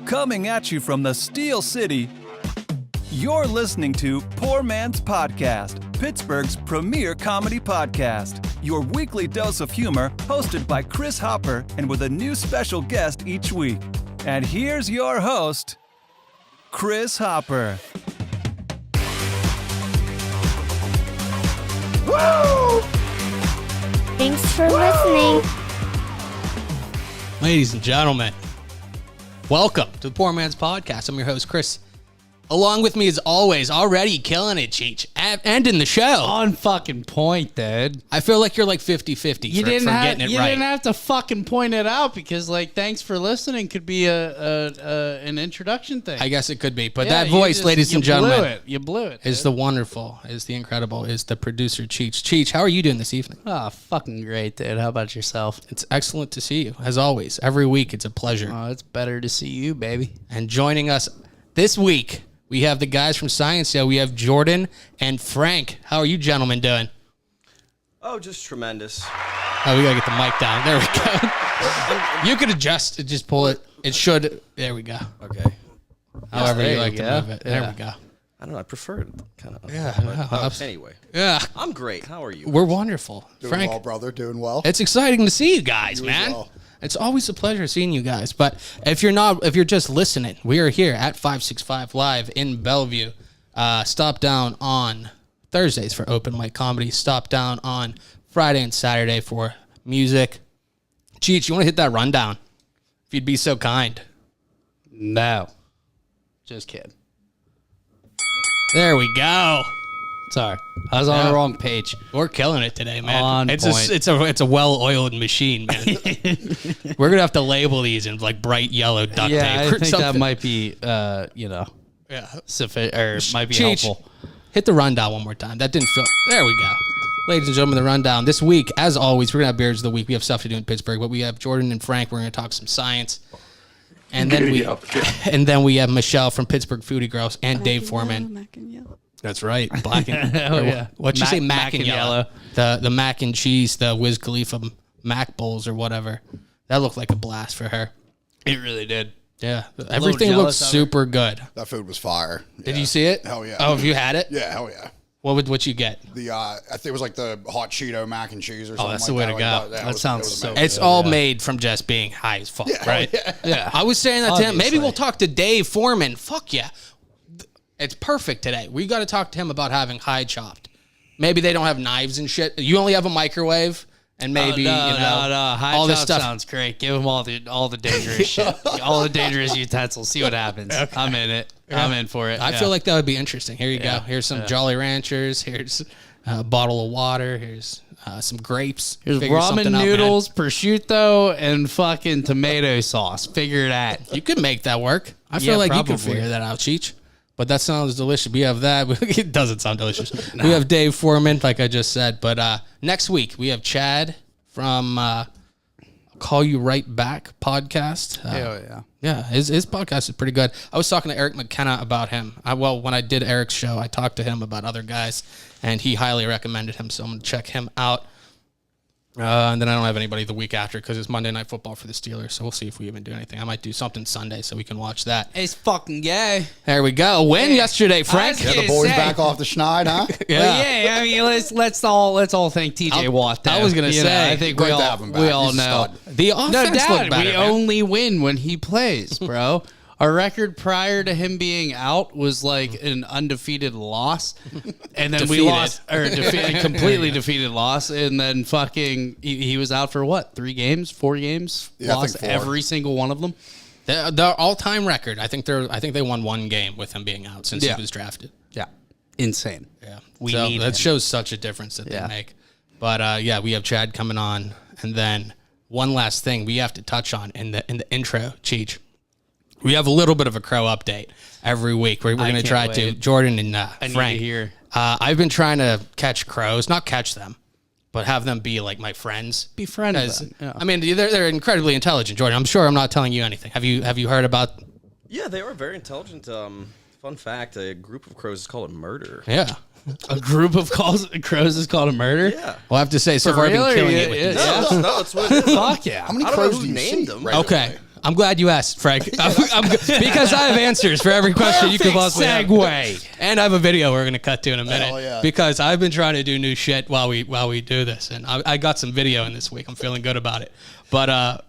Coming at you from the Steel City, you're listening to Poor Man's Podcast, Pittsburgh's premier comedy podcast. Your weekly dose of humor, hosted by Chris Hopper and with a new special guest each week. And here's your host, Chris Hopper. Woo! Thanks for listening. Ladies and gentlemen, welcome to the Poor Man's Podcast. I'm your host, Chris. Along with me, as always, already killing it, Cheech, ending the show. On fucking point, dude. I feel like you're like 50-50 for getting it right. You didn't have to fucking point it out because, like, thanks for listening could be an introduction thing. I guess it could be, but that voice, ladies and gentlemen, you blew it. Is the wonderful, is the incredible, is the producer, Cheech. Cheech, how are you doing this evening? Oh, fucking great, dude. How about yourself? It's excellent to see you, as always. Every week, it's a pleasure. Oh, it's better to see you, baby. And joining us this week, we have the guys from Science Show. We have Jordan and Frank. How are you gentlemen doing? Oh, just tremendous. Oh, we got to get the mic down. There we go. You could adjust it. Just pull it. It should. There we go. Okay. However Yes, you like to move it. Yeah. There we go. I don't know. I prefer it kind of. Yeah. Anyway. Yeah. I'm great. How are you? We're wonderful. Doing Frank, well, brother. Doing well. it's exciting to see you guys, You as man. well. It's always a pleasure seeing you guys. But if you're just listening, we are here at 565 Live in Bellevue. Stop down on Thursdays for open mic comedy. Stop down on Friday and Saturday for music. Cheech, you want to hit that rundown? If you'd be so kind. No. Just kidding. There we go. Sorry. I was on the wrong page. We're killing it today, man. On it's point. it's a well-oiled machine, man. We're gonna have to label these in like bright yellow duct Yeah, tape I or think something. that might be, Yeah. might be Cheech, helpful. hit the rundown one more time. That didn't feel. There we go. Ladies and gentlemen, the rundown. This week, as always, we're going to have Beards of the Week. We have stuff to do in Pittsburgh, but we have Jordan and Frank. We're going to talk some science. And then we have Michelle from Pittsburgh Foodie Girls and Dave Foreman. Mac and yellow. That's right. Black and Oh, yeah. What'd you say? Mac and and yellow. The mac and cheese, the Wiz Khalifa Mac bowls or whatever. That looked like a blast for her. It really did. Yeah. Everything looked jealous of her. super good. That food was fire. Did Yeah. you see it? Hell yeah. Oh, have you had it? Yeah, hell yeah. What you get? The I think it was like the hot Cheeto mac and cheese or something. that's like the way that. to go. Like, That sounds so amazing. It's all made from just being high as fuck, Yeah, right? yeah. I was saying that to him. Maybe Obviously. we'll talk to Dave Foreman. Fuck yeah. It's perfect today. We got to talk to him about having high chopped. Maybe they don't have knives and shit. You only have a microwave and maybe, no. High High all this chop stuff. sounds great. Give them all the dangerous shit, all the dangerous utensils. See what happens. I'm in it. I'm in for it. I Yeah. feel like that would be interesting. Here you Yeah, go. Here's some Jolly Ranchers. Here's a bottle of water. Here's some grapes. Here's Figure ramen something out, man. noodles, prosciutto, and fucking tomato sauce. Figure that. You could make that work. I feel Yeah, like you could probably. figure that out, Cheech. But that sounds delicious. We have that. It doesn't sound delicious. We have Dave Foreman, like I just said. But next week, we have Chad from Call You Right Back podcast. Yeah. Yeah, his podcast is pretty good. I was talking to Eric McKenna about him. When I did Eric's show, I talked to him about other guys, and he highly recommended him, so I'm going to check him out. And then I don't have anybody the week after because it's Monday Night Football for the Steelers, so we'll see if we even do anything. I might do something Sunday so we can watch that. It's fucking gay. There we go. Win yesterday, Frank. I Yeah, the boys back off the schneid, huh? Yeah, I mean, let's all thank TJ Watt. Though. I was gonna You know, say, I think great we to all have him back. we all He's a know. stud. The No offense doubt, looked better, we man. only win when he plays, bro. Our record prior to him being out was like an undefeated loss, and then we Defeated. lost or a completely defeated loss, and then fucking he was out for what 3 games, 4 games, Yeah, I think lost 4. every single one of them. The all-time record. I think they won 1 game with him being out since Yeah. he was drafted. Yeah, insane. Yeah, We so need that him. shows such a difference that Yeah. they make. But yeah, we have Chad coming on, and then one last thing we have to touch on in the intro, Cheech. We have a little bit of a crow update every week. We're going to can't try to wait. Jordan and I need Frank. to hear. I've been trying to catch crows, not catch them, but have them be like my friends. Befriend 'Cause, them, yeah. I mean, they're incredibly intelligent, Jordan. I'm sure I'm not telling you anything. Have you heard about? Yeah, they are very intelligent. Fun fact: a group of crows is called a murder. Yeah. A group of crows is called a murder? Yeah. Well, I have to say, so far I've real, been or killing you- it with yeah, these. yeah. No, that's what it is. Fuck yeah. How many I don't know crows who do you named see them. regularly? Okay. I'm glad you asked, Frank. Because I have answers for every question you could possibly have. And I have a video we're going to cut to in a minute. Hell yeah. Because I've been trying to do new shit while we do this. And I got some video in this week. I'm feeling good about it. But,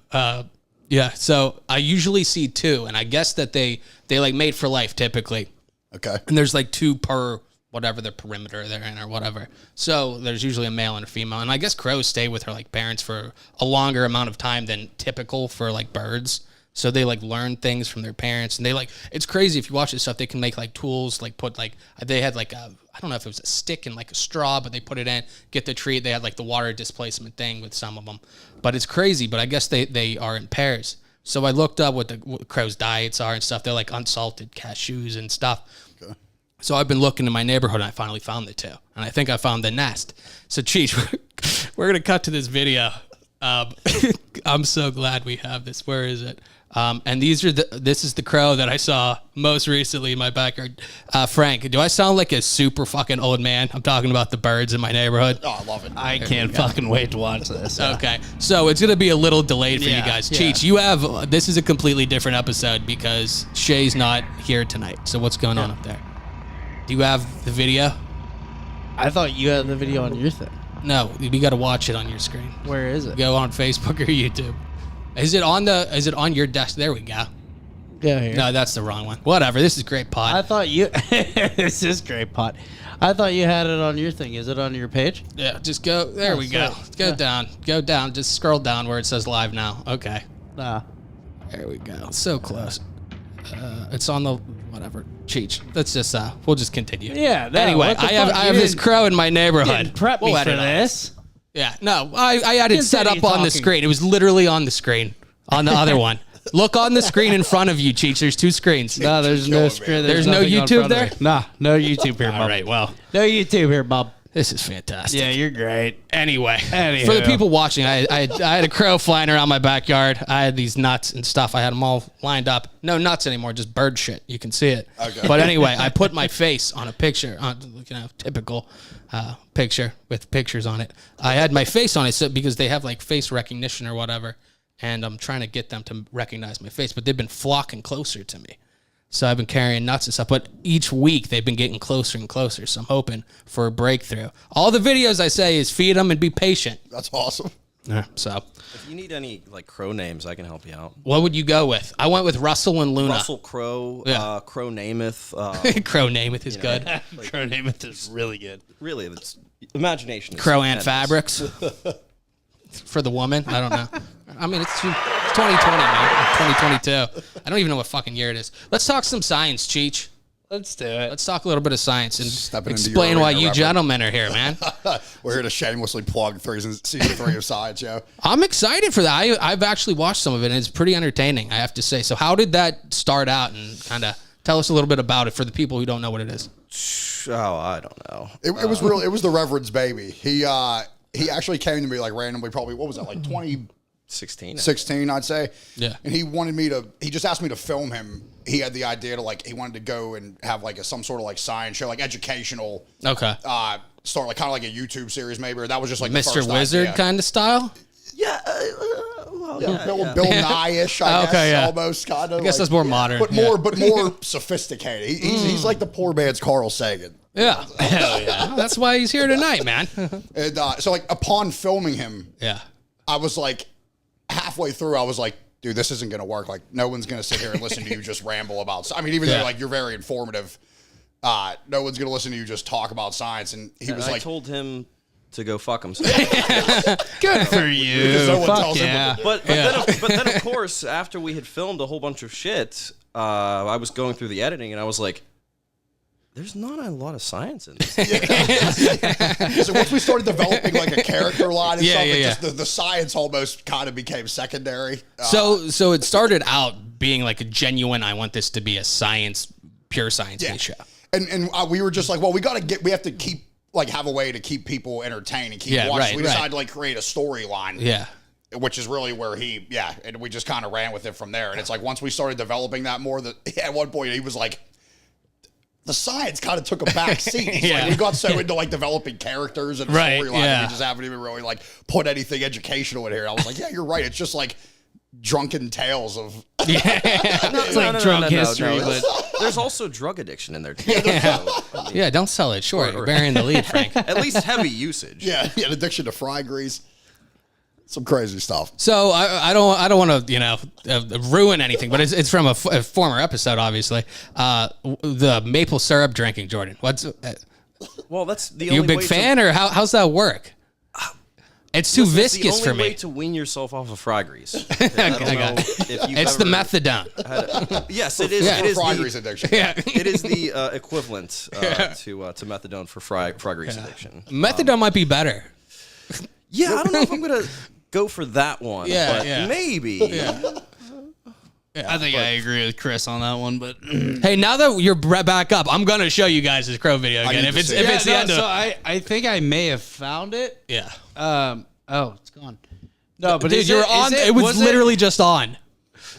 yeah, so I usually see 2. And I guess that they like mate for life typically. Okay. And there's like 2 per whatever the perimeter they're in or whatever. So there's usually a male and a female. And I guess crows stay with their like parents for a longer amount of time than typical for like birds. So they like learn things from their parents, and they like, it's crazy if you watch this stuff, they can make like tools, like put like, they had like a, I don't know if it was a stick and like a straw, but they put it in, get the treat. They had like the water displacement thing with some of them, but it's crazy. But I guess they are in pairs. So I looked up what the crows' diets are and stuff. They're like unsalted cashews and stuff. Okay. So I've been looking in my neighborhood, and I finally found the 2. And I think I found the nest. So, Cheech, we're going to cut to this video. I'm so glad we have this. Where is it? And this is the crow that I saw most recently in my backyard. Frank, do I sound like a super fucking old man? I'm talking about the birds in my neighborhood. Oh, I love it. I can't fucking wait to watch this. Okay, so it's gonna be a little delayed for you Yeah, guys. yeah. Cheech, you have this is a completely different episode because Shay's not here tonight. So what's going on up there? Do you have the video? I thought you had the video on your thing. No, we got to watch it on your screen. Where is it? Go on Facebook or YouTube. Is it on your desk? There we go. Go here. No, that's the wrong one. Whatever. This is great I pod. thought you. This is great pot. I thought you had it on your thing. Is it on your page? Yeah, just go. There we go. sick. Go Yeah. down. Go down. Just scroll down where it says live now. Okay. Nah. There we go. So close. It's on the whatever. Cheech. Let's just we'll just continue. Yeah, no, Anyway, what the I have fuck? I You have this didn't- crow in my neighborhood. Didn't prep me We'll for edit all this. Yeah. No, I had it set up Continue on the talking. screen. It was literally on the screen. On the other one. Look on the screen in front of you, Cheech. There's 2 screens. No, there's Killing no me. screen. There's no nothing on YouTube front of there? me. Nah, no YouTube here, All Bob. right. Well, No YouTube here, Bob. this is fantastic. Yeah, you're great. Anyway, Anywho. for the people watching, I had a crow flying around my backyard. I had these nuts and stuff. I had them all lined up. No nuts anymore, just bird shit. You can see it. Okay. But anyway, I put my face on a picture, typical picture with pictures on it. I had my face on it because they have like face recognition or whatever, and I'm trying to get them to recognize my face. But they've been flocking closer to me. So I've been carrying nuts and stuff, but each week they've been getting closer and closer. So I'm hoping for a breakthrough. All the videos I say is feed them and be patient. That's awesome. So If you need any like crow names, I can help you out. what would you go with? I went with Russell and Luna. Russell Crowe, Yeah. Crow Namath. Crow Namath is good. Crow Namath is really good. Really, it's imagination. Is Crow Ant endless. Fabrics. For the woman? I don't know. I mean, it's 2020, man. 2022. I don't even know what fucking year it is. Let's talk some science, Cheech. Let's do it. Let's talk a little bit of science and Stepping into explain your why arena, you Reverend. gentlemen are here, man. We're here to shamelessly plug season 3 of Science, yo. I'm excited for that. I've actually watched some of it, and it's pretty entertaining, I have to say. So how did that start out, and kind of tell us a little bit about it for the people who don't know what it is? Oh, I don't know. It was real. It was the Reverend's baby. He actually came to me like randomly, probably, what was that, like 2016, 16. I'd say. Yeah. And he just asked me to film him. He had the idea to he wanted to go and have like some sort of like science show, like educational, Okay. start like kind of like a YouTube series maybe, or that was just like the Mr. first Wizard idea. kind of style? Yeah. Bill Nye-ish, I guess, Okay, yeah. almost kind of. I guess that's more modern. But yeah. more sophisticated. He's like the poor man's Carl Sagan. Yeah. Hell yeah. Well, that's why he's here tonight, man. And so like upon filming him, Yeah. I was like halfway through, I was like, dude, this isn't going to work. Like, no one's going to sit here and listen to you just ramble about. I mean, even Yeah. though like you're very informative, no one's going to listen to you just talk about science. And he was I like, told him to go fuck himself. Good for you. Because no one Fuck tells him yeah. what But then of course, after we had filmed a whole bunch of shit, I was going through the editing and I was like, there's not a lot of science in this. so once we started developing like a character line and Yeah, stuff, yeah, it yeah. just the science almost kind of became secondary. So it started out being like a genuine, I want this to be a pure science-based show. And we were just like, well, we have to keep have a way to keep people entertained and keep Yeah, watching. right, So we right. decided to create a storyline. Yeah. Which is really where and we just kind of ran with it from there. And it's like once we started developing that more, at one point he was like, the science kind of took a back seat. It's Yeah. like we got so into like developing characters and Right, storyline yeah. that we just haven't even really like put anything educational in here. I was like, yeah, you're right. It's just like drunken tales of It's like drunk history, but there's also drug addiction in there too. Yeah, don't sell it short. You're burying the lead, Frank. At least heavy usage. yeah, addiction to fry grease. Some crazy stuff. So I don't want to ruin anything, but it's from a former episode, obviously. The maple syrup drinking, Jordan. What's Well, that's the you only a big way fan, or how's that work? It's too Listen, viscous it's the for only way me. to wean yourself off of fry grease. I don't know if you've It's the ever methadone. had yes, it is. Yeah. It is Fry the, grease addiction. Yeah, it is the equivalent to methadone for fry grease addiction. methadone might be better. Yeah, I don't know if I'm gonna go for that one. Yeah, but yeah. maybe. I think I agree with Chris on that one. But Hey, now that you're back up, I'm gonna show you guys this crow video again. need If to it's see if it. it's the end of so I think I may have found it. yeah. Oh, it's gone. No, but Dude, is you were it- on. is It was literally just on.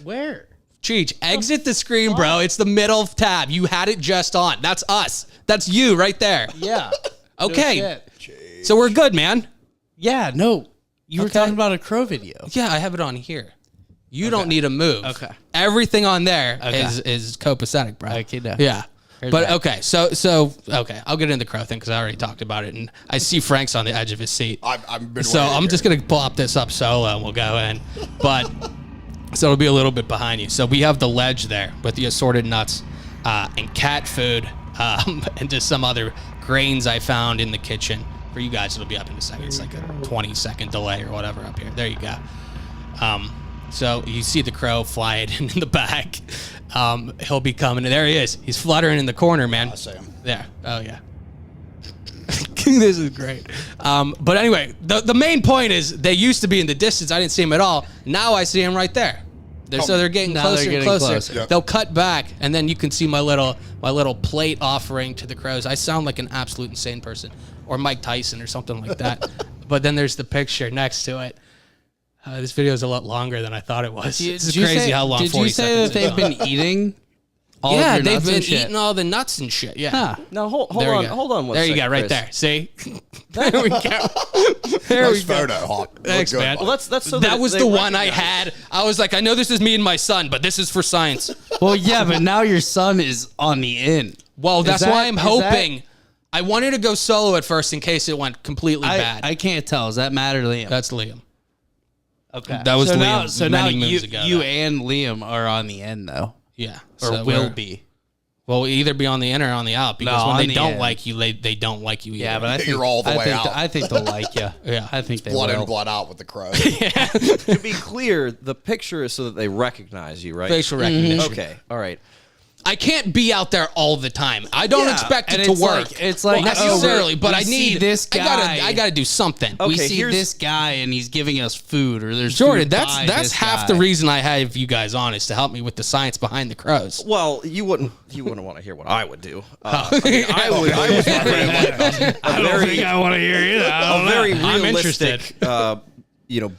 where? Cheech, exit the screen, bro. It's the middle tab. You had it just on. That's us. That's you right there. Yeah. Okay. No shit. So we're good, man. Yeah. No. You were Okay. talking about a crow video. Yeah, I have it on here. You don't need to move. Okay. Everything on there Okay. is copacetic, bro. Okay, no. Yeah. Heard But that. okay, so okay, I'll get into the crow thing because I already talked about it, and I see Frank's on the edge of his seat. I've been So waiting I'm here. just gonna plop this up solo, and we'll go in. But so it'll be a little bit behind you. So we have the ledge there with the assorted nuts and cat food, and just some other grains I found in the kitchen. For you guys, it'll be up in a second. It's like a 20-second delay or whatever up here. There you go. So you see the crow fly it in the back. He'll be coming. There he is. He's fluttering in the corner, man. I see him. There. Oh, yeah. This is great. But anyway, the main point is they used to be in the distance. I didn't see him at all. Now I see him right there. So they're getting Now closer they're and getting closer. closer. Yep. They'll cut back, and then you can see my little plate offering to the crows. I sound like an absolute insane person, or Mike Tyson or something like that. But then there's the picture next to it. This video is a lot longer than I thought it was. It's crazy how long. Did 40 you say seconds that is. they've been eating all Yeah, of your they've nuts been and shit? eating all the nuts and shit. Yeah. Huh. Now hold There we on, go. hold on one There you second, go, right Chris. there. See? There we go. There Nice we go. photo, Hawk. Look Thanks, good. man. Well, that's so that was they the one I recognize- had. I was like, I know this is me and my son, but this is for science. Well, yeah, but now your son is on the in. Well, that's that- why I'm is hoping. I wanted to go solo at first in case it went completely I bad. can't tell. Is that Matt or Liam? That's Liam. Okay. That was so Liam Now, so many now moons ago, you though. and Liam are on the end though, Yeah. or So will we're- be. Well, we either be on the in or on the out because No, when on they the don't in. like you, they don't like you either. Yeah, but I think You're all the I way think out. I think they'll like you. Yeah. I think they Blood will. in, blood out with the crow. To be clear, the picture is so that they recognize you, right? facial recognition. Okay, all right. I can't be out there all the time. I don't Yeah, expect it and to it's work. like- it's like, Not oh, necessarily, but we I see need this guy. I gotta do something. Okay, we see here's- this guy and he's giving us food, or there's Jordan, food that's by that's this half guy. the reason I have you guys on is to help me with the science behind the crows. Well, you wouldn't want to hear what I would do. I would I don't think I want to hear you. a very I'm realistic,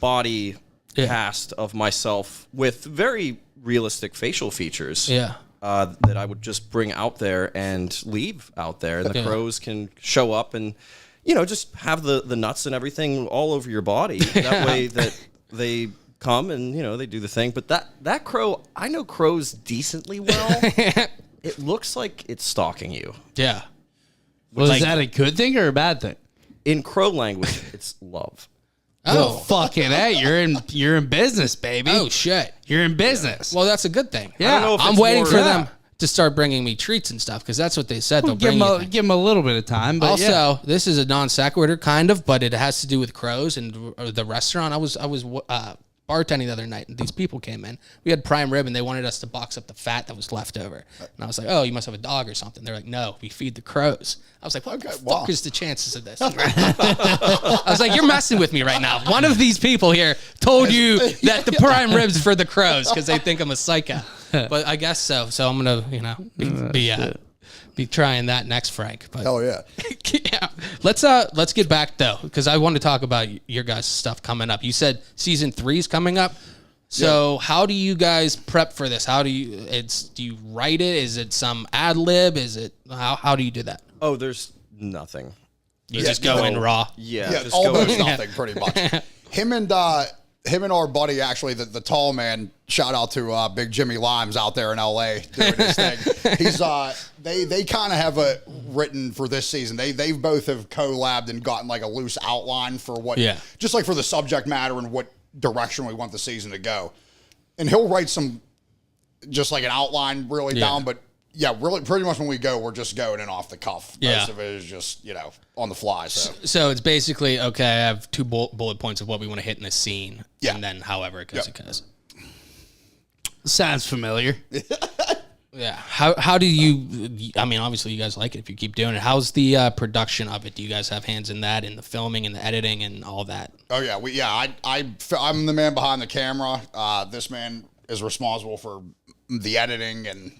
body cast of myself with very realistic facial features. Yeah. That I would just bring out there and leave out there, and the Yeah. crows can show up and, just have the nuts and everything all over your body. That way that they come and they do the thing. But that crow, I know crows decently well. It looks like it's stalking you. Yeah. Well, is that a good thing or a bad thing? In crow language, it's love. Oh, fucking hey, you're in business, baby. Oh shit. You're in business. Well, that's a good thing. Yeah. I don't know if I'm it's waiting more- for Yeah. them to start bringing me treats and stuff because that's what they said. They'll give bring you things. him a little bit of time, but Also, yeah. this is a non sequitur kind of, but it has to do with crows and the restaurant. I was bartending the other night, and these people came in. We had prime rib, and they wanted us to box up the fat that was left over. And I was like, "Oh, you must have a dog or something." They're like, "No, we feed the crows." I was like, "What the fuck is the chances of this?" I was like, "You're messing with me right now." One of these people here told you that the prime ribs for the crows because they think I'm a psycho. But I guess so. So I'm gonna, be trying that next, Frank. But Hell yeah. yeah. Let's get back though, because I want to talk about your guys' stuff coming up. You said season 3 is coming up. So how do you guys prep for this? Do you write it? Is it some ad lib? Is it how do you do that? Oh, there's nothing. You just go in raw. Yeah, Yeah, just almost go. nothing, pretty much. Him and our buddy, actually, the tall man. Shout out to Big Jimmy Limes out there in LA doing his thing. He's they kind of have a written for this season. They both have collabed and gotten like a loose outline for what, just like for the subject matter and what direction we want the season to go. And he'll write some, just like an outline really down, but. Yeah, really, pretty much when we go, we're just going in off the cuff. Most of it is just, on the fly. So it's basically, okay, I have 2 bullet points of what we want to hit in a scene, and then however it goes, it goes. Sounds familiar. Yeah. How do you, I mean, obviously you guys like it if you keep doing it. How's the production of it? Do you guys have hands in that, in the filming and the editing and all that? Oh, yeah. I'm the man behind the camera. This man is responsible for the editing and...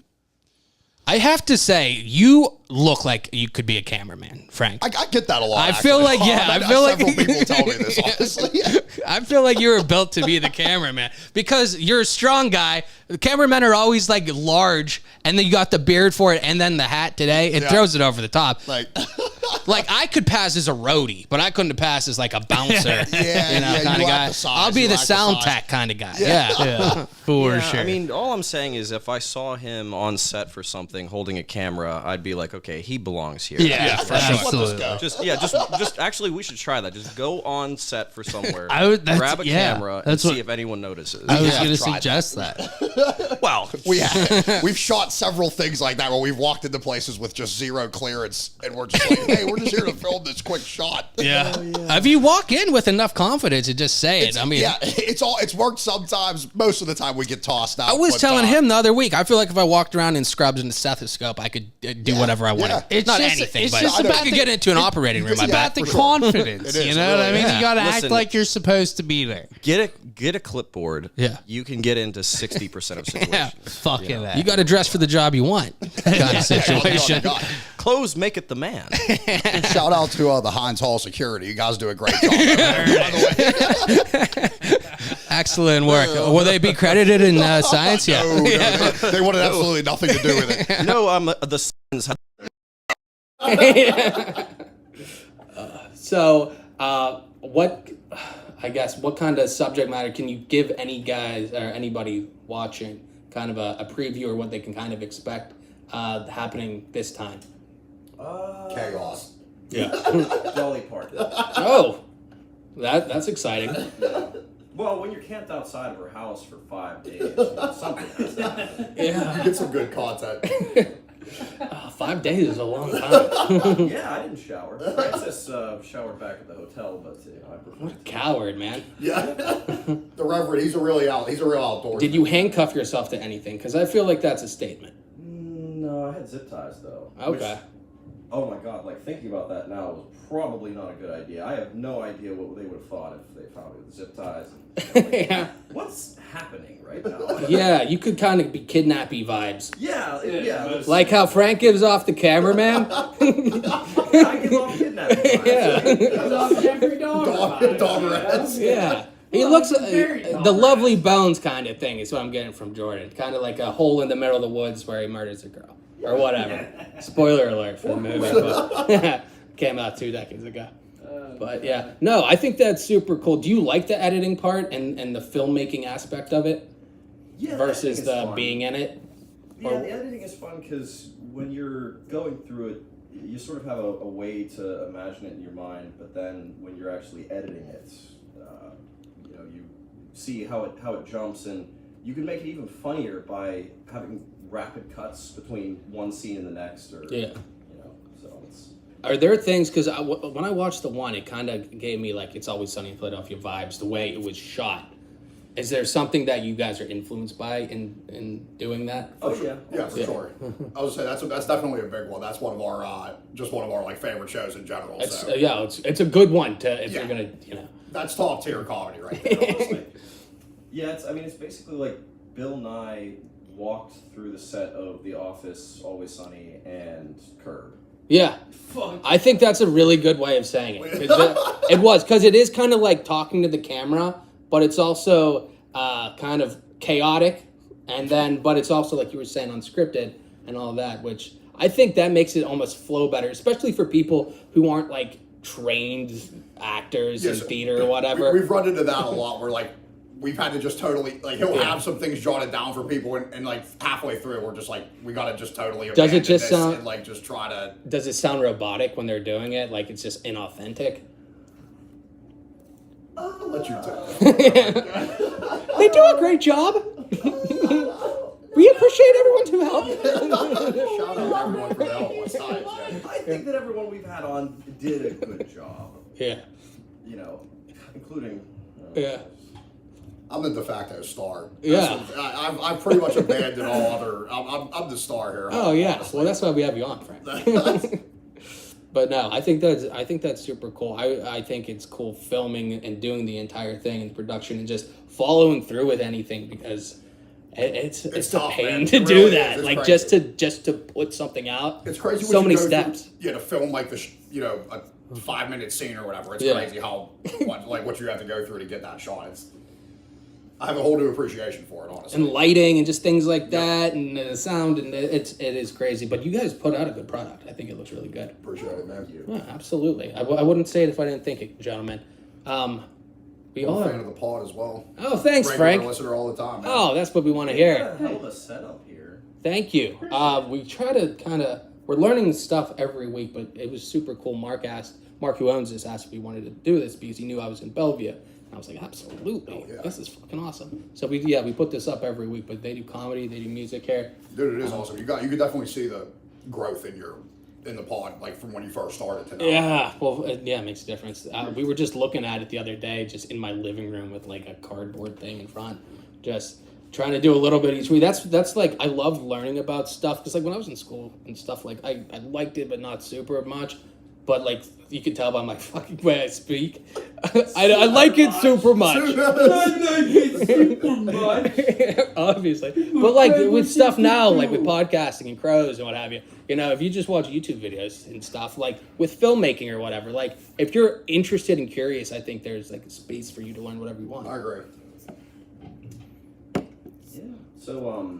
I have to say, you look like you could be a cameraman, Frank. I get that a lot. I feel like, several people tell me this, honestly. I feel like you were built to be the cameraman because you're a strong guy. The cameramen are always like large, and then you got the beard for it, and then the hat today. It throws it over the top. Like I could pass as a roadie, but I couldn't pass as like a bouncer, kind of guy. I'll be the sound tech kind of guy. Yeah. For sure. I mean, all I'm saying is if I saw him on set for something holding a camera, I'd be like, okay, he belongs here. Yeah, for sure. Absolutely. Just actually, we should try that. Just go on set for somewhere, grab a camera, and see if anyone notices. I was going to suggest that. Well, we've shot several things like that where we've walked into places with just zero clearance, and we're just like, hey, we're just here to film this quick shot. Yeah. If you walk in with enough confidence and just say it, I mean, it's worked sometimes. Most of the time we get tossed out. I was telling him the other week, I feel like if I walked around in scrubs and a stethoscope, I could do whatever I wanted. It's not just, anything, it's but just I could get into an operating room. It's about the confidence. You know what I mean? You got to act like you're supposed to be there. Get a clipboard. Yeah. You can get into 60% of situations. Fuck it. You got to dress for the job you want. Kind of situation. Clothes make it the man. Shout out to the Heinz Hall security. You guys do a great job. By the way. Excellent work. Will they be credited in science? No, they wanted absolutely nothing to do with it. No, the Suns. So, what kind of subject matter can you give any guys or anybody watching kind of a preview or what they can kind of expect happening this time? Chaos. Yeah. Dolly Parton. Oh, that's exciting. Well, when you're camped outside of her house for 5 days, something has to happen. Yeah. You get some good content. 5 days is a long time. Yeah, I didn't shower. Francis showered back at the hotel, but I prefer. What a coward, man. Yeah. The Reverend, he's a real outdoorsman. Did you handcuff yourself to anything? Because I feel like that's a statement. No, I had zip ties, though. Okay. Oh my God, like thinking about that now was probably not a good idea. I have no idea what they would have thought if they found me with zip ties. And, Yeah. What's happening right now? Yeah, you could kind of be kidnappy vibes. Yeah. Like how Frank gives off the cameraman. I give off kidnapping vibes. Every dog rats. Yeah. He looks the lovely bones kind of thing is what I'm getting from Jordan. Kind of like a hole in the middle of the woods where he murders a girl. Or whatever. Spoiler alert for the movie. But came out 2 decades ago. But yeah. No, I think that's super cool. Do you like the editing part and the filmmaking aspect of it? Yeah, versus the being in it? Yeah, the editing is fun because when you're going through it, you sort of have a way to imagine it in your mind, but then when you're actually editing it, you see how it jumps, and you can make it even funnier by having rapid cuts between one scene and the next, or so it's. Are there things, because when I watched the one, it kind of gave me like It's Always Sunny in Philadelphia vibes, the way it was shot. Is there something that you guys are influenced by in doing that? Yeah, for sure. I would say that's definitely a big one. That's one of our like favorite shows in general. It's a good one if you're gonna That's top tier comedy right there. Honestly. Yeah, it's basically like Bill Nye walked through the set of The Office, Always Sunny, and Curb. Yeah. I think that's a really good way of saying it. Because it is kind of like talking to the camera, but it's also kind of chaotic, and then but it's also like you were saying unscripted and all that, which I think that makes it almost flow better, especially for people who aren't like trained actors in theater or whatever. We've run into that a lot where like we've had to just totally like he'll have some things jotted down for people and like halfway through we're just like we gotta just totally Does it just sound and like just try to Does it sound robotic when they're doing it? Like it's just inauthentic? I'll let you tell it. They do a great job. We appreciate everyone to help. Shout out to everyone for the help on side. I think that everyone we've had on did a good job. Yeah. You know, including. Yeah. I'm the de facto star. Yeah. I've pretty much abandoned all other. I'm the star here. Oh yeah. honestly. Well, that's why we have you on, Frank. But no, I think that's super cool. I think it's cool filming and doing the entire thing and production and just following through with anything because it's a tough, pain man. to It do really that. is. It's like crazy. just to put something out. It's crazy. So what many you go steps. Through, to film like this, a 5-minute scene or whatever. It's Yeah. crazy how what you have to go through to get that shot. I have a whole new appreciation for it, honestly. And lighting and just things like that and the sound and it is crazy. But you guys put out a good product. I think it looks really good. Appreciate it, man. Thank you. Yeah, absolutely. I wouldn't say it if I didn't think it, gentlemen. We I'm all a fan of the pod as well. Oh, thanks, Regular Frank. listener all the time. Man. Oh, that's what we want to hear. Hell of a setup here. Thank you. We try to we're learning stuff every week, but it was super cool. Mark, who owns this, asked if we wanted to do this because he knew I was in Bellevue. And I was like, absolutely. Yeah. This is fucking awesome. So we put this up every week, but they do comedy, they do music here. Dude, it is awesome. You could definitely see the growth in the pod, like from when you first started to now. Yeah, well, it makes a difference. We were just looking at it the other day, just in my living room with like a cardboard thing in front, just trying to do a little bit each week. That's like I love learning about stuff because like when I was in school and stuff, like I liked it but not super much. But like you can tell by my fucking way I speak, I like it super much. Obviously, but like with stuff now, like with podcasting and crows and what have you, if you just watch YouTube videos and stuff, like with filmmaking or whatever, like if you're interested and curious, I think there's like a space for you to learn whatever you want. I agree. Yeah. So,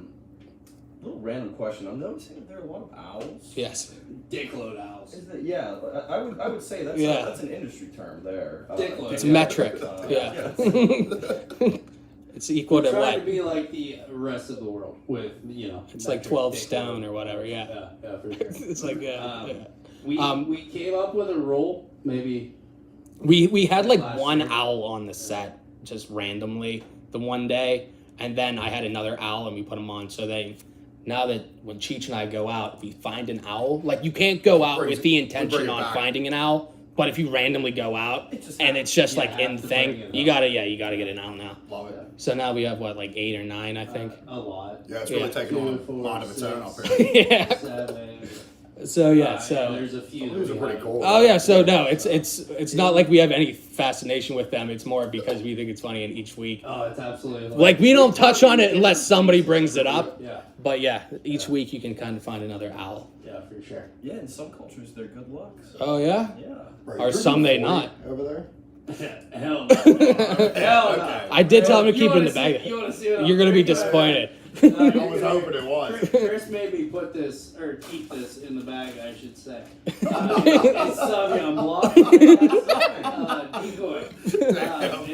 little random question. I'm noticing that there are a lot of owls. Yes. Dickload owls. Is that, yeah, I would say that's Yeah. that's an industry term there. Dickload. It's metric. Yeah. It's equal to Trying what? to be like the rest of the world with, It's like 12 stone or whatever. Yeah. Yeah, for sure. It's like We came up with a rule, maybe. We had like Last one year. owl on the set just randomly the one day, and then I had another owl and we put them on. So now that when Cheech and I go out, if we find an owl, like you can't go out with the intention on finding an owl, but if you randomly go out and it's just like in the thing, you gotta get an owl now. Love it. So now we have what, like 8 or 9, I think. A lot. Yeah, it's really Yeah. taking 2, on 4, a mind of its own up 6. here. Yeah. 7. So yeah, There's a few. These are pretty cool. Oh yeah, so no, it's not like we have any fascination with them. It's more because we think it's funny in each week. Oh, it's absolutely Like we don't touch on it unless somebody brings it up. Yeah, But yeah, each week you can kind of find another owl. yeah, for sure. Yeah, in some cultures they're good luck. So, Oh yeah? yeah. Right, Or you're some they 40 not. over there. Hell no. Hell no. I did tell him to You keep it in the wanna bag. see- you wanna see what You're gonna be I'm thinking? disappointed. I was hoping it was. Chris made me put this, or keep this in the bag, I should say. It's Sauvignon Blanc. Decoy.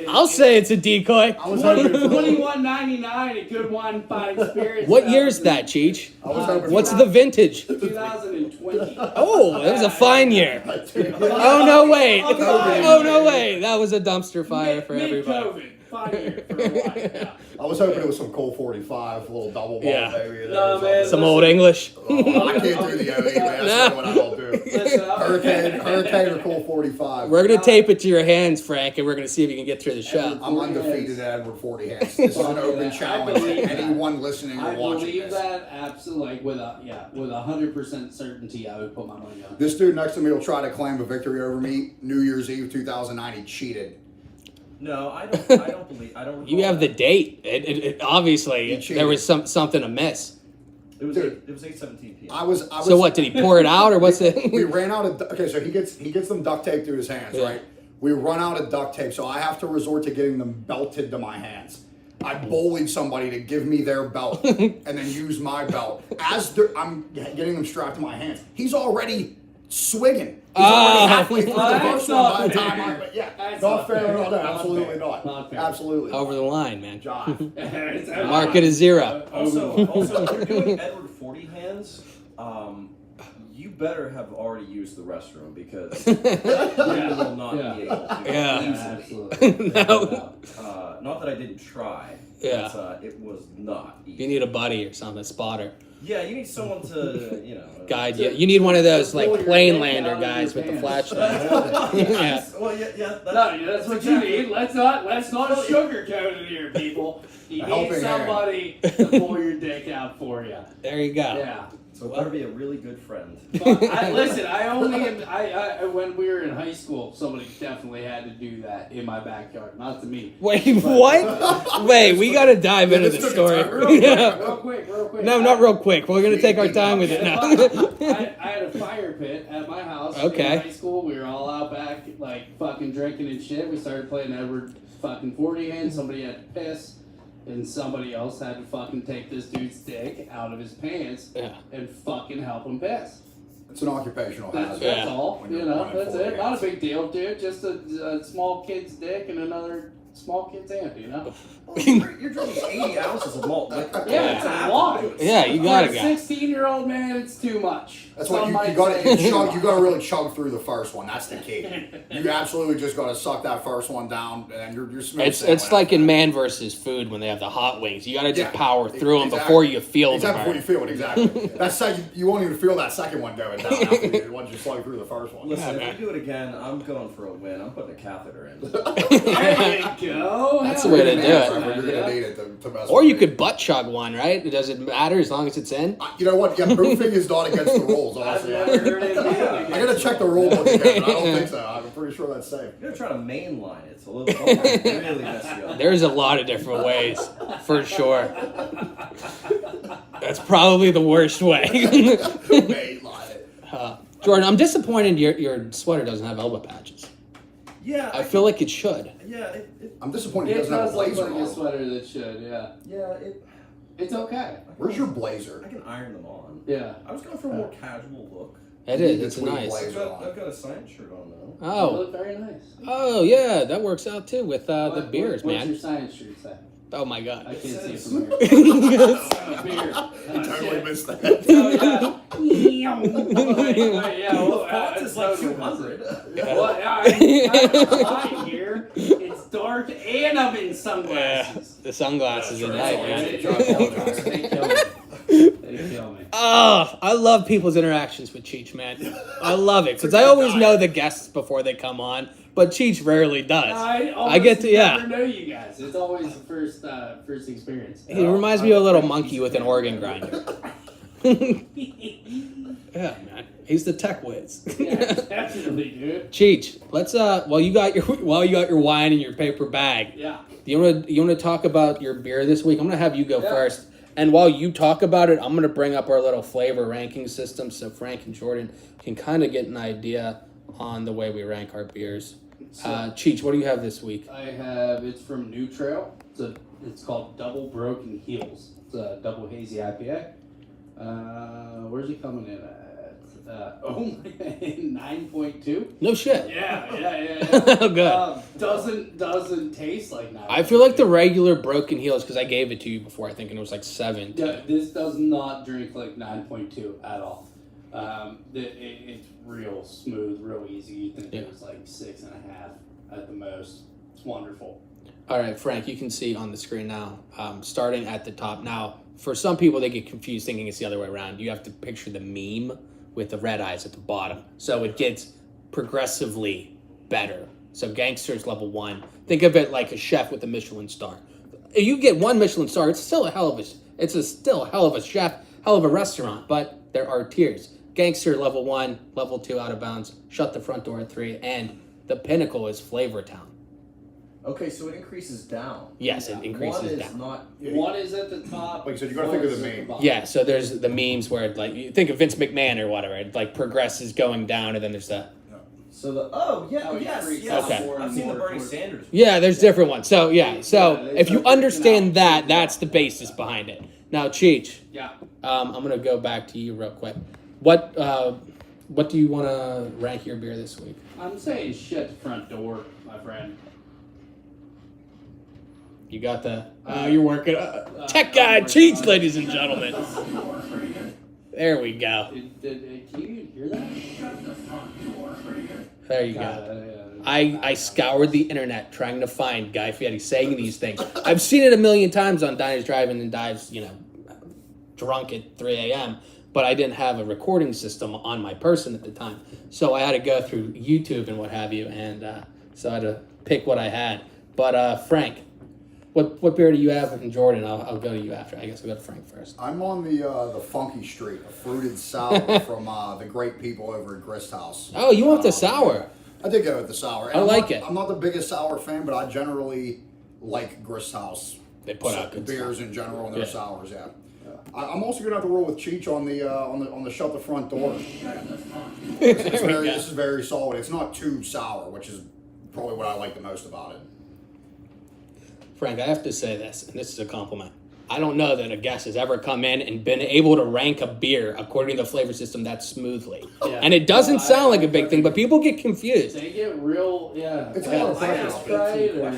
I'll say it's a decoy. I was hoping for $21.99, a good wine fine experience. What year's that, Cheech? I was hoping What's for the vintage? 2020. Oh, that was a fine year. Oh no wait. Oh no wait. That was a dumpster fire for everybody. Mid-COVID. Fine year for a wine. Yeah. I was hoping it was some Colt 45, a little double ball Yeah. baby. There No, or man. Some old English. Oh, I can't do the OE, man. That's not what I don't do. Listen, Hurricane or Colt 45. We're gonna tape it to your hands, Frank, and we're gonna see if you can get through the show. I'm undefeated at Edward 40 hands. This is an open challenge to anyone listening or I watching believe this. that absolutely, like with 100% certainty, I would put my money on it. This dude next to me will try to claim a victory over me. New Year's Eve 2009, he cheated. No, I don't believe. I don't. You recall have the that. date. It obviously You cheated. there was something amiss. It was Dude. it was 8:17 p.m. I was. So what? Did he pour it out or what's We it? ran out of. Okay, so he gets them duct taped through his hands, Yeah. right? We run out of duct tape, so I have to resort to getting them belted to my hands. I bullied somebody to give me their belt and then use my belt. I'm getting them strapped to my hands. He's already swigging. He's already halfway through the first one by the time not fair at all. No, absolutely not. Absolutely. Over the line, man. Jive. Mark it a 0. Also, if you're doing Edward 40 hands, you better have already used the restroom because you will not be able to. Yeah. Easily. No. Not that I didn't try. Yeah. But, it was not easy. You need a buddy or something, a spotter. Yeah, you need someone to, Guide you. You need one of those like plane lander guys with the flashlight. Yeah. Well, yeah. That's what you need. Let's not sugarcoat it here, people. You need somebody to pull your dick out for you. There you go. Yeah. So it better be a really good friend. Listen, I when we were in high school, somebody definitely had to do that in my backyard. Not to me. Wait, what? Wait, we got to dive into the story. Real quick. No, not real quick. We're going to take our time with it now. I had a fire pit at my house Okay. in high school. We were all out back, like, fucking drinking and shit. We started playing Edward fucking 40 hands. Somebody had to piss. And somebody else had to fucking take this dude's dick out of his pants and fucking help him piss. It's an occupational hazard. That's all. When you're running That's 40 it. hands. Not a big deal, dude. Just a small kid's dick and another small kid's hand, Well, you're drinking 80 ounces of malt liquor. Yeah, it's a lot. Yeah, you got For to a go. 16-year-old man, it's too much. That's what Some you might got say to too much. you got to really chug through the first one. That's the key. You absolutely just got to suck that first one down, and you're smooth. It's like in Man versus Food when they have the hot wings. You got to just power through them exactly. before you feel exactly them. before you feel it. Exactly. You won't even feel that second one going down after once you slug through the first one. Listen, if we do it again, I'm going for a win. I'm putting a catheter in. There you go. That's the way to do it. You're gonna need it to mess Or with you me. could butt chug one, right? It doesn't matter as long as it's in. You know what? Yeah, boofing is not against the rules. Honestly, I've never heard it I gotta check the rule book again, but I don't think so. I'm pretty sure that's safe. You're gonna try to mainline it. It's a little really mess you up. There's a lot of different ways, for sure. That's probably the worst way. Mainline it. Jordan, I'm disappointed your sweater doesn't have elbow patches. Yeah, I feel like it should. Yeah, I'm disappointed he It doesn't have a does look blazer like a on. sweater that should, It's okay. Where's your blazer? I can iron them on. Yeah. I was going for a more casual look. It You is. need the It's tweed nice. blazer. I've got a science shirt on now. You Oh, look very nice. oh yeah, that works out too with the beers, What's man. your science shirt say? Oh my I god. can't see it says- from here. Beer. Totally missed that. Oh, yeah. The font is like 200. Well, I'm here. It's dark and I'm in Yeah, sunglasses. the sunglasses at night, man. They kill me. They kill me. Oh, I love people's interactions with Cheech, man. I love it because I always know the guests before they come on, but Cheech rarely does. I get to never know you guys. It's always the first experience. He reminds me of a little monkey with an organ grinder. Yeah, man. He's the tech whiz. Yeah, definitely, dude. Cheech, let's while you got your wine in your paper bag. Yeah. You wanna talk about your beer this week? I'm gonna have you go first. And while you talk about it, I'm gonna bring up our little flavor ranking system so Frank and Jordan can kind of get an idea on the way we rank our beers. Cheech, what do you have this week? It's from New Trail. It's called Double Broken Heels. It's a double hazy IPA. Where's it coming in at? 9.2. No shit. Yeah. Oh, good. Doesn't taste like 9.2. I feel like the regular Broken Heels because I gave it to you before. I think it was like 7. Yeah, this does not drink like 9.2 at all. It's real smooth, real easy. You think it was like 6.5 at the most. It's wonderful. All right, Frank, you can see on the screen now, starting at the top. Now, for some people, they get confused thinking it's the other way around. You have to picture the meme with the red eyes at the bottom. So it gets progressively better. So Gangster's level 1. Think of it like a chef with a Michelin star. If you get 1 Michelin star, it's still a hell of a chef, hell of a restaurant, but there are tiers. Gangster level 1, level 2 out of bounds, shut the front door at 3, and the pinnacle is Flavor Town. Okay, so it increases down. Yes, it increases One is down. not. One is at the top. Like I said, you gotta think of the one is at meme. bottom. Yeah, so there's the memes where like you think of Vince McMahon or whatever, it like progresses going down, and then there's the So yes. Okay. I've seen the Bernie Sanders. Yeah, there's different ones. So Yeah, so they if you start understand breaking out. that, that's the basis behind it. Now, Cheech, Yeah. I'm gonna go back to you real quick. What do you want to rank your beer this week? I'm saying shut the front door, my friend. You got the you're working tech guy Cheech, ladies and gentlemen. There we go. Can you hear that? There you go. I scoured the internet trying to find Guy Fieri saying these things. I've seen it a million times on Diners, Drive-In, and Dives, drunk at 3 a.m., but I didn't have a recording system on my person at the time. So I had to go through YouTube and what have you, and so I had to pick what I had. But Frank, what beer do you have? And Jordan, I'll go to you after. I guess I'll go to Frank first. I'm on the Funky Street, a fruited sour from the great people over at Grist House. Oh, you want the sour? I did go with the sour. I like it. I'm not the biggest sour fan, but I generally like Grist House. They put out good beers stuff. in general and their Yeah. sours. Yeah. I'm also gonna have to roll with Cheech on the shut the front door. This is very solid. It's not too sour, which is probably what I like the most about it. Frank, I have to say this, and this is a compliment. I don't know that a guest has ever come in and been able to rank a beer according to the flavor system that smoothly. Yeah. And it doesn't sound like a big thing, but people get confused. They get real, It's a lot of pressure.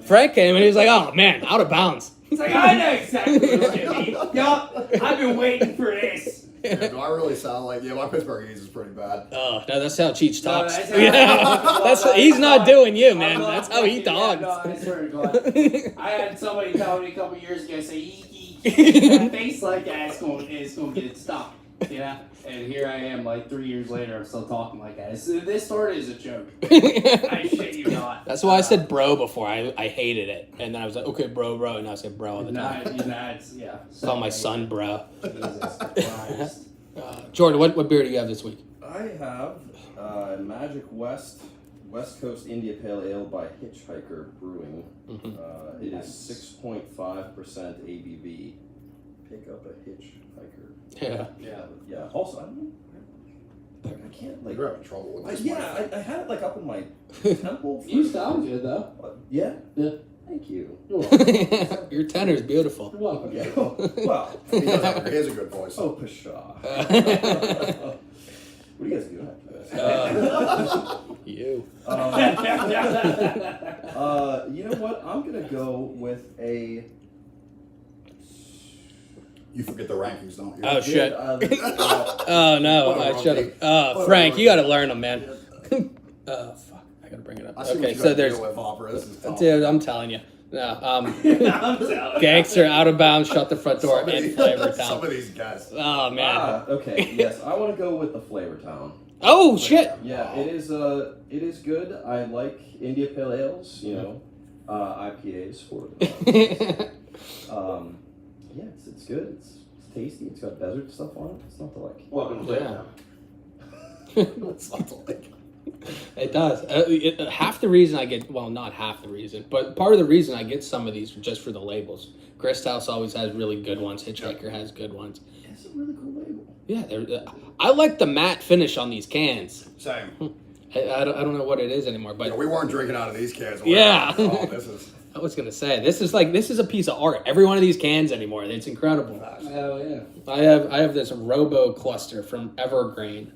Frank came and he was like, "Oh man, out of bounds." He's like, I know exactly what you mean. Yup, I've been waiting for this. Yeah, do I really sound like my Pittsburgh is pretty bad? Oh, no, that's how Cheech talks. that's Yeah, he's not doing you, man. That's how he talks. No, I swear to God. I had somebody tell me a couple years ago, say, that face like that is going to get stopped. Yeah, and here I am, like 3 years later, I'm still talking like that. This started as a joke. I shit you not. That's why I said bro before. I hated it. And then I was like, okay, bro. And now I say bro all the time. Yeah. Call my son bro. Jesus Christ. Jordan, what beer do you have this week? I have Magic West Coast India Pale Ale by Hitchhiker Brewing. It is 6.5% ABV. Pick up a Hitchhiker. Yeah. Also, I can't like. You're having trouble with this. I had it like up in my temple. You sound good, though. Yeah. Yeah. Thank you. Your tenor is beautiful. You're welcome. Yeah. Well. He has a good voice. Oh, pshaw. What are you guys doing after this? You. You know what? I'm gonna go with a. You forget the rankings, don't you? Oh shit. Oh no, What a I should have. rookie. Frank, you gotta learn them, man. Oh fuck, I gotta bring it up. I see Okay, what you so gotta there's. deal with, Opera. This is tough. Dude, I'm telling you. No, Gangster, Out of Bounds, Shut the Front Door, and Flavor Some Town. of these guys. Oh man. Okay. Yes, I want to go with the Flavor Town. Oh shit. Yeah, it is good. I like India Pale Ales. IPAs for it. Yeah, it's good. It's tasty. It's got desert stuff on it. It's not to like. Welcome to Yeah. It's not like. It does. Half the reason I get, well, not half the reason, but part of the reason I get some of these just for the labels. Grist House always has really good ones. Hitchhiker has good ones. It's a really cool label. Yeah, I like the matte finish on these cans. Same. I don't know what it is anymore, but We weren't drinking out of these cans. Yeah. Oh, this is. I was gonna say this is a piece of art. Every one of these cans anymore. It's incredible. Hell yeah. I have this Robo cluster from Evergreen.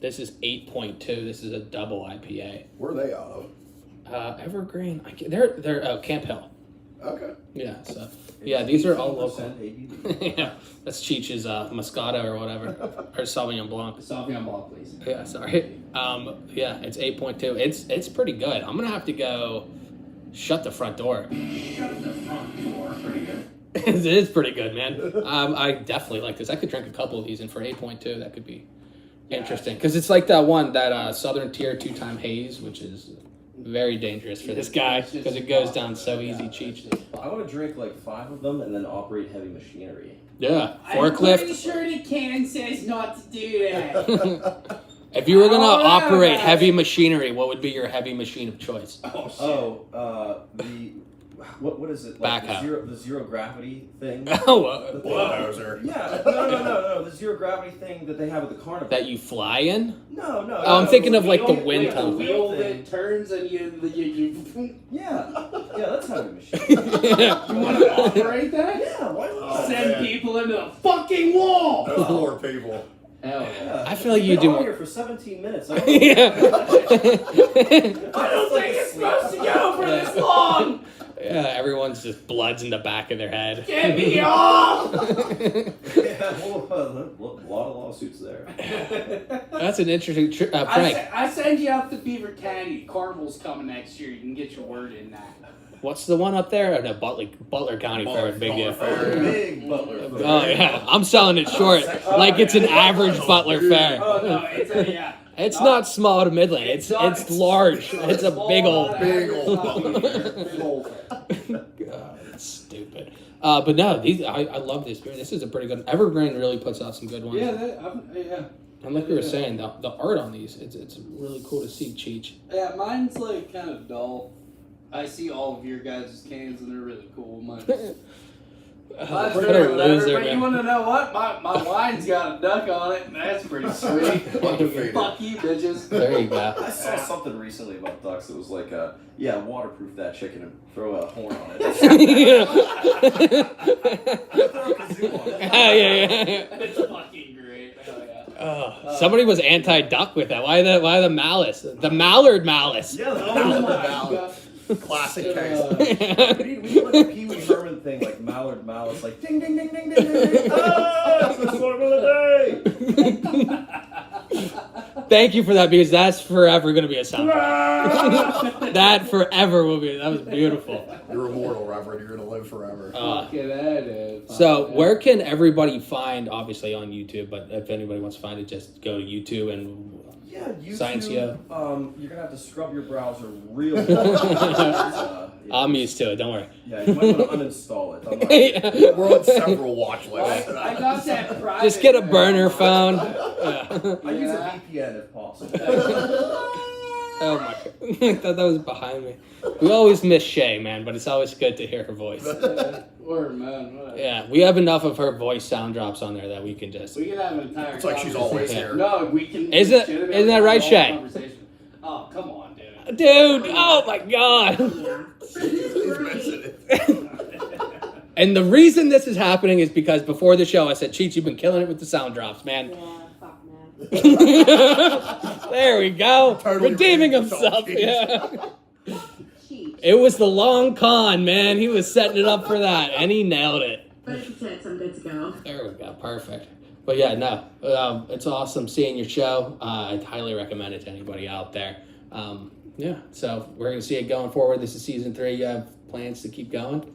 This is 8.2. This is a double IPA. Where are they out of? Evergreen. They're Camp Hill. Okay. Yeah. So yeah, these are all 18% local. ABV. Yeah, that's Cheech's Moscato or whatever, or Sauvignon Blanc. Sauvignon Blanc, please. Yeah, sorry. Yeah, it's 8.2. It's pretty good. I'm gonna have to go. Shut the front door. It is pretty good, man. I definitely like this. I could drink a couple of these, and for 8.2, that could be interesting. Because it's like that Southern Tier 2-time haze, which is very dangerous for this guy because it goes down so easy, Cheech. I want to drink like 5 of them and then operate heavy machinery. Yeah, I'm pretty forklift. sure the can says not to do that. If you were gonna operate heavy machinery, what would be your heavy machine of choice? The what is it? Back Like out. the zero gravity thing. Oh, Bulldozer. Yeah, no. The zero gravity thing that they have at the carnival. that you fly in? No. Oh, I'm thinking of like the Wheel- wind the tunnel. wheel thing. that turns and you Yeah, that's how a machine. you want to operate that? Yeah, why not? Send man. people into the fucking wall. Those poor people. Hell yeah. Yeah. I feel like you We've been do on more- here for 17 minutes. I Yeah. I don't think it's supposed to go for this long. Yeah, everyone's just blood's in the back of their head. Get me off. Yeah, well, a lot of lawsuits there. That's an interesting prank. I send you out to Beaver County. Carnival's coming next year. You can get your word in that. What's the one up there? Oh, no, Butler County Fair, big deal. Big Butler. Oh yeah, I'm selling it short, like it's an average Butler Fair. Oh no, it's a, yeah. It's not small to middling. It's large. It's a big old. Big old. God, it's stupid. But no, I love this beer. This is a pretty good. Evergreen really puts out some good ones. Yeah, And like we were saying, the art on these, it's really cool to see, Cheech. yeah. Mine's like kind of dull. I see all of your guys' cans and they're really cool. Mine's What really a whatever, loser, but you man. want to know what? My wine's got a duck on it, and that's pretty sweet. Undefeated. Fuck you, bitches. There you go. I saw something recently about ducks. It was like, waterproof that chicken and throw a horn on it. Throw a kazoo on it. Yeah. It's fucking great. Hell yeah. Somebody was anti-duck with that. Why the malice? The mallard malice. Yeah, Oh my Valid. God. Classic Uh, case. we need like a Pee Wee Herman thing, like Mallard Malice, like ding ding ding ding ding ding ding. Ah, it's the song of the day. Thank you for that because that's forever going to be a soundtrack. That forever will be. That was beautiful. You're immortal, Reverend. You're going to live forever. Fuck it, that is. So where can everybody find? Obviously on YouTube, but if anybody wants to find it, just go to YouTube and. Yeah, YouTube. Science, yeah. You're gonna have to scrub your browser real hard. I'm used to it. Don't worry. Yeah, you might want to uninstall it. I'm not- We're on several watch lists. I got that private. Just get a burner phone. I use a Yeah. VPN if possible. Oh my god. I thought that was behind me. We always miss Shay, man, but it's always good to hear her voice. Word, man. Whatever. Yeah, we have enough of her voice sound drops on there that we can just. We can have an entire. It's like she's always conversation. here. No, we can. Isn't legitimately that right, have a Shay? conversation. Oh, come on, dude. Dude, oh my god. He's missing it. And the reason this is happening is because before the show I said, Cheech, you've been killing it with the sound drops, man. Yeah, fuck man. There we go. Totally Redeeming redeemed himself, himself. Yeah. Cheat. It was the long con, man. He was setting it up for that, and he nailed it. But if you I'm good to go. There we go. Perfect. But yeah, no, it's awesome seeing your show. I'd highly recommend it to anybody out there. Yeah, so we're going to see it going forward. This is season 3. You have plans to keep going?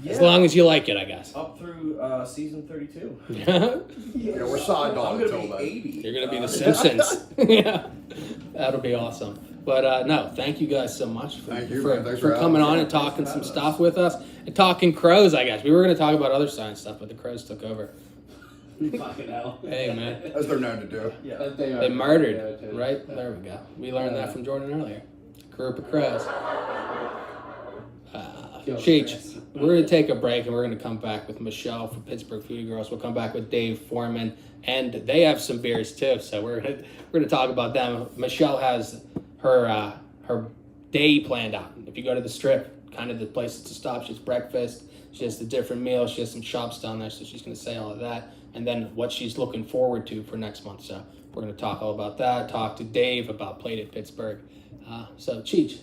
Yeah. As long as you like it, I guess. Up through season 32. You're Yeah, we're side dog I'm until gonna be then. 80. going to be the Simpsons. Yeah, that'll be awesome. But no, thank you guys so much for, Thank you, for, man. Thanks for for coming having on us. and talking some stuff with us. And talking crows, I guess. We were going to talk about other science stuff, but the crows took over. Fucking hell. Hey, man. As they're known to do. Yeah. They murdered, right? There we go. We learned that from Jordan earlier. Group of crows. Cheech, we're going to take a break and we're going to come back with Michelle from Pittsburgh Foodie Girls. We'll come back with Dave Foreman, and they have some beers too, so we're going to talk about them. Michelle has her day planned out. If you go to the Strip, kind of the places to stop. She has breakfast. She has the different meals. She has some shops down there, so she's going to say all of that. And then what she's looking forward to for next month. So we're going to talk all about that. Talk to Dave about Plate at Pittsburgh. So, Cheech,